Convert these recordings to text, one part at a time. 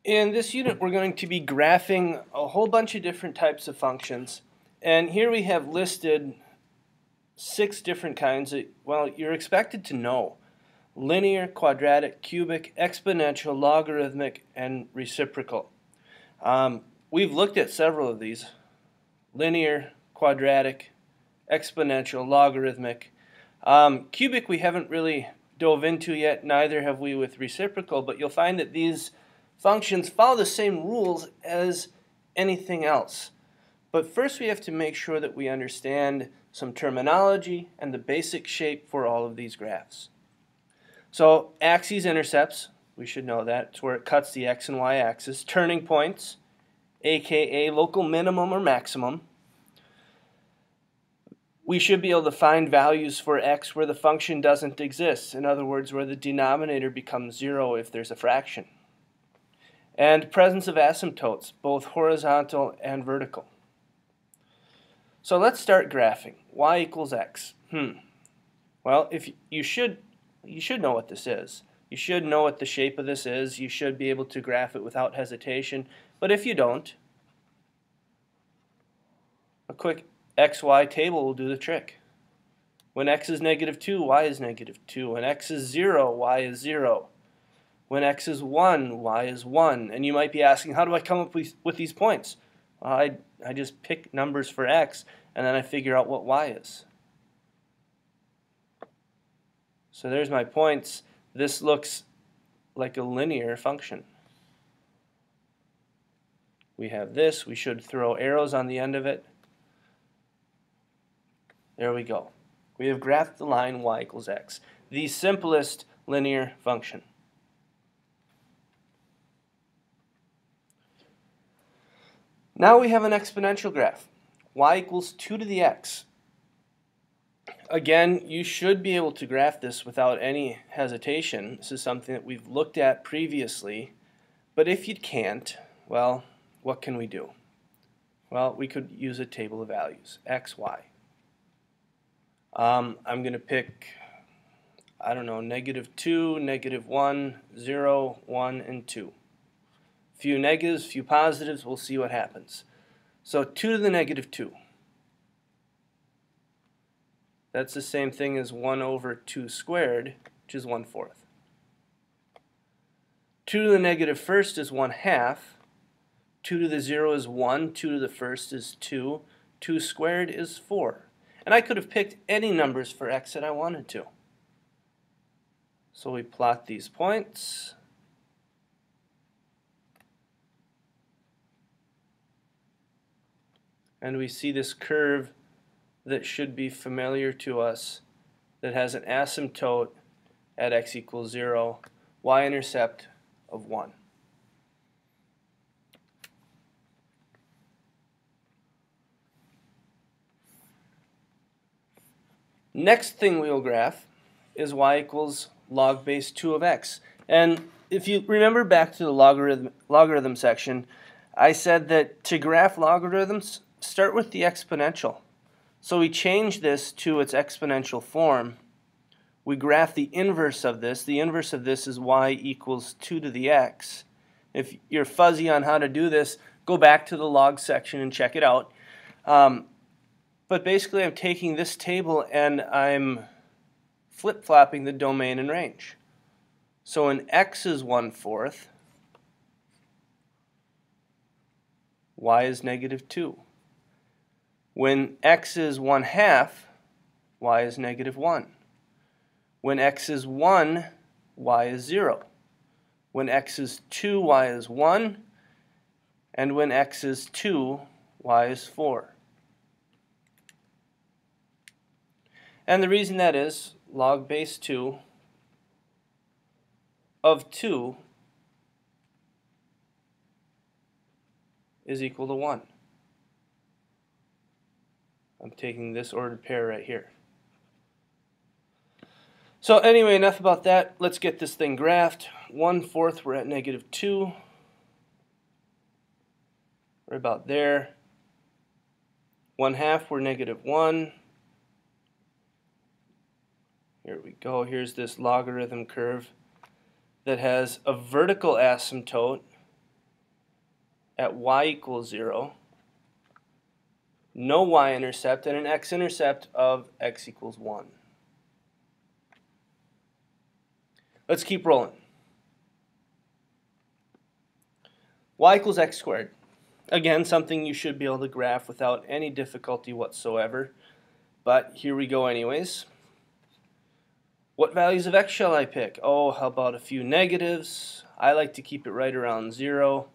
In this unit, we're going to be graphing a whole bunch of different types of functions. And here we have listed 6 different kinds that, well, you're expected to know. Linear, quadratic, cubic, exponential, logarithmic, and reciprocal. We've looked at several of these. Linear, quadratic, exponential, logarithmic. Cubic we haven't really dove into yet, neither have we with reciprocal, but you'll find that these functions follow the same rules as anything else. But first we have to make sure that we understand some terminology and the basic shape for all of these graphs. So axes, intercepts, we should know that. It's where it cuts the x and y axis. Turning points, aka local minimum or maximum. We should be able to find values for x where the function doesn't exist. In other words, where the denominator becomes 0 if there's a fraction. And presence of asymptotes, both horizontal and vertical. So let's start graphing. Y equals x. Well, you should know what this is. You should know what the shape of this is. You should be able to graph it without hesitation. But if you don't, a quick xy table will do the trick. When x is -2, y is -2. When x is 0, y is 0. When x is 1, y is 1. And you might be asking, how do I come up with these points? Well, I just pick numbers for x, and then I figure out what y is. So there's my points. This looks like a linear function. We have this. We should throw arrows on the end of it. There we go. We have graphed the line y equals x, the simplest linear function. Now we have an exponential graph. Y equals 2 to the x. Again, you should be able to graph this without any hesitation. This is something that we've looked at previously. But if you can't, well, what can we do? Well, we could use a table of values, x, y. I'm going to pick, I don't know, -2, -1, 0, 1, and 2. Few negatives, few positives, we'll see what happens. So 2 to the -2. That's the same thing as 1 over 2 squared, which is 1/4. 2 to the -1st is 1/2. 2 to the 0 is 1. 2 to the 1st is 2. 2 squared is 4. And I could have picked any numbers for x that I wanted to. So we plot these points. And we see this curve that should be familiar to us that has an asymptote at x equals 0, y-intercept of 1. Next thing we will graph is y equals log base 2 of x. And if you remember back to the logarithm section, I said that to graph logarithms, start with the exponential. So we change this to its exponential form. We graph the inverse of this. The inverse of this is y equals 2 to the x. If you're fuzzy on how to do this, go back to the log section and check it out. But basically I'm taking this table and I'm flip-flopping the domain and range. So when x is 1/4, y is -2. When x is 1/2, y is -1. When x is 1, y is 0. When x is 2, y is 1. And when x is 2, y is 4. And the reason that is, log base 2 of 2 is equal to 1. I'm taking this ordered pair right here. So anyway, enough about that. Let's get this thing graphed. 1/4, we're at -2. We're about there. 1/2, we're -1. Here we go. Here's this logarithm curve that has a vertical asymptote at y equals 0, no y-intercept, and an x-intercept of x equals 1. Let's keep rolling. Y equals x squared. Again, something you should be able to graph without any difficulty whatsoever, but here we go anyways. What values of x shall I pick? Oh, how about a few negatives? I like to keep it right around 0.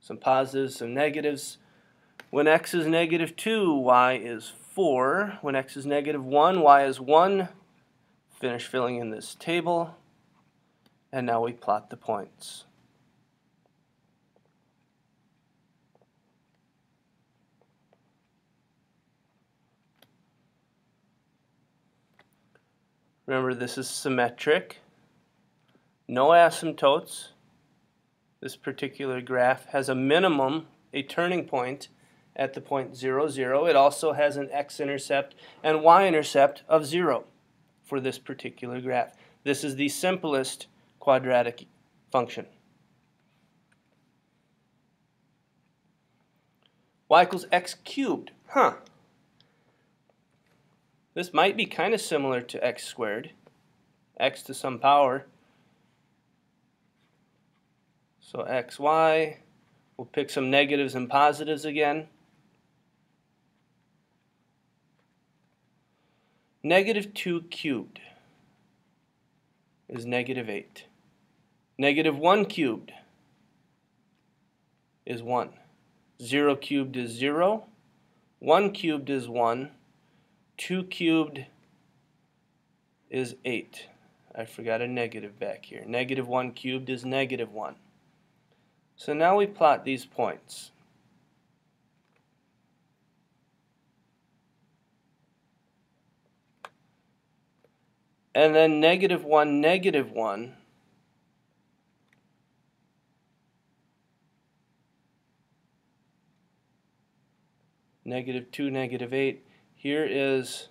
Some positives, some negatives. When x is negative 2, y is 4. When x is negative 1, y is 1. Finish filling in this table. And now we plot the points. Remember, this is symmetric. No asymptotes. This particular graph has a minimum, a turning point at the point 0, 0. It also has an x-intercept and y-intercept of 0 for this particular graph. This is the simplest quadratic function. Y equals x cubed. This might be kind of similar to x squared, x to some power. So xy, we'll pick some negatives and positives again. Negative 2 cubed is negative 8. Negative 1 cubed is 1. 0 cubed is 0. 1 cubed is 1. 2 cubed is 8. I forgot a negative back here. Negative 1 cubed is negative 1. So now we plot these points. And then negative 1, negative 1. Negative 2, negative 8. Here is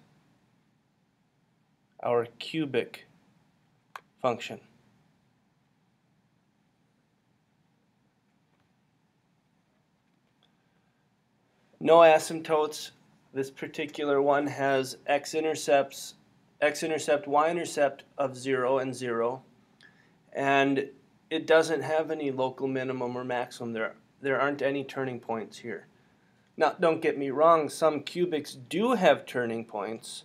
our cubic function. No asymptotes. This particular one has x-intercept, y-intercept of 0 and 0. And it doesn't have any local minimum or maximum. There aren't any turning points here. Now, don't get me wrong, some cubics do have turning points,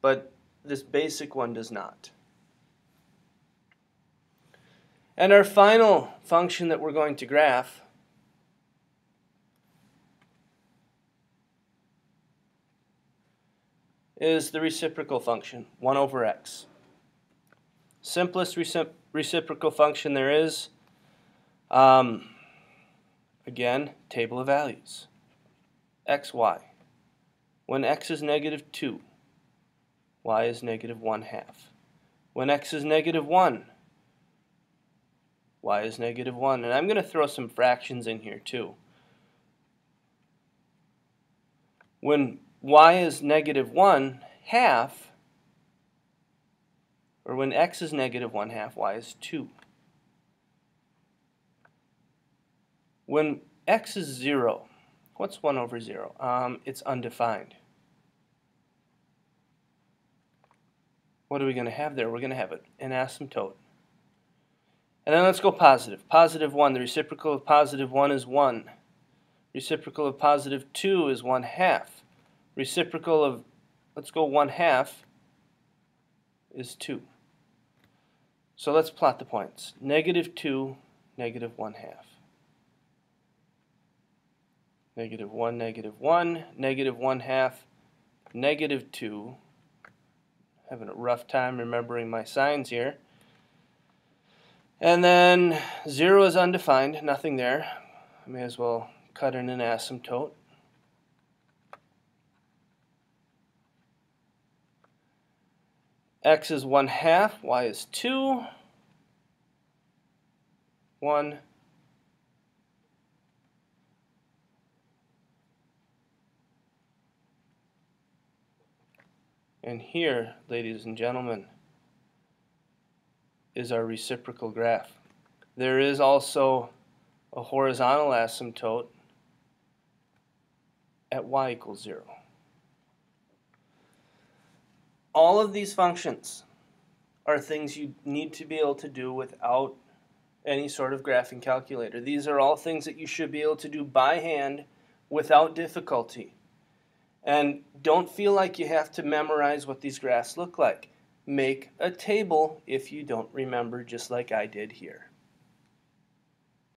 but this basic one does not. And our final function that we're going to graph is the reciprocal function, 1 over x. Simplest reciprocal function there is. Again, table of values. X, y. When x is negative 2, y is negative 1/2. When x is negative 1, y is negative 1. And I'm going to throw some fractions in here too. When y is negative 1/2, or when x is negative 1/2, y is 2. When x is 0, what's 1 over 0? It's undefined. What are we going to have there? We're going to have an asymptote. And then let's go positive. Positive 1. The reciprocal of positive 1 is 1. Reciprocal of positive 2 is 1/2. Reciprocal of, let's go 1/2, is 2. So let's plot the points. Negative 2, negative 1/2. Negative 1, negative 1, negative 1/2, negative 2. Having a rough time remembering my signs here. And then 0 is undefined, nothing there. I may as well cut in an asymptote. X is 1/2, y is 2. 1. And here, ladies and gentlemen, is our reciprocal graph. There is also a horizontal asymptote at y equals 0. All of these functions are things you need to be able to do without any sort of graphing calculator. These are all things that you should be able to do by hand without difficulty. And don't feel like you have to memorize what these graphs look like. Make a table if you don't remember, just like I did here.